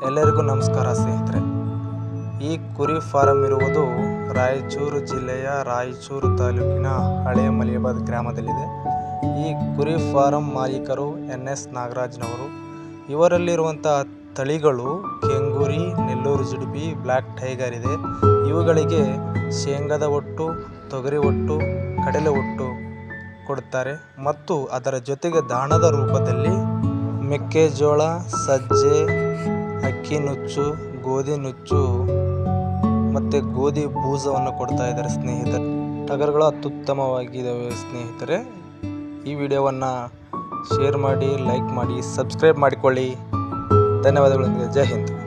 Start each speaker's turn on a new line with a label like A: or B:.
A: ಎಲ್ಲರಿಗೂ ನಮಸ್ಕಾರ ಸ್ನೇಹಿತರೆ. ಈ ಕುರಿ ಫಾರಂ ಇರುವುದು ರಾಯಚೂರು ಜಿಲ್ಲೆಯ ರಾಯಚೂರು ತಾಲೂಕಿನ ಹಳೆ ಮಲಿಯಾಬಾದ್ ಗ್ರಾಮದಲ್ಲಿದೆ. ಈ ಕುರಿ ಫಾರಂ ಮಾಲೀಕರು NS ನಾಗರಾಜ್ನವರು. ಇವರಲ್ಲಿರುವಂಥ ತಳಿಗಳು ಕೆಂಗೂರಿ, ನೆಲ್ಲೂರು ಜುಡಿಪಿ, ಬ್ಲ್ಯಾಕ್ ಟೈಗರ್ ಇದೆ. ಇವುಗಳಿಗೆ ಶೇಂಗಾದ ಒಟ್ಟು, ತೊಗರಿ ಒಟ್ಟು, ಕಡಲೆ ಒಟ್ಟು ಕೊಡುತ್ತಾರೆ ಮತ್ತು ಅದರ ಜೊತೆಗೆ ದಾಣದ ರೂಪದಲ್ಲಿ ಮೆಕ್ಕೆಜೋಳ, ಸಜ್ಜೆ, ಅಕ್ಕಿ ನುಚ್ಚು, ಗೋಧಿ ನುಚ್ಚು ಮತ್ತು ಗೋಧಿ ಬೂಸವನ್ನು ಕೊಡ್ತಾ ಇದ್ದಾರೆ ಸ್ನೇಹಿತರೆ. ಟಗರುಗಳು ಅತ್ಯುತ್ತಮವಾಗಿದ್ದಾವೆ ಸ್ನೇಹಿತರೆ. ಈ ವಿಡಿಯೋವನ್ನು ಶೇರ್ ಮಾಡಿ, ಲೈಕ್ ಮಾಡಿ, ಸಬ್ಸ್ಕ್ರೈಬ್ ಮಾಡಿಕೊಳ್ಳಿ. ಧನ್ಯವಾದಗಳೊಂದಿಗೆ ಜೈ ಹಿಂದ್.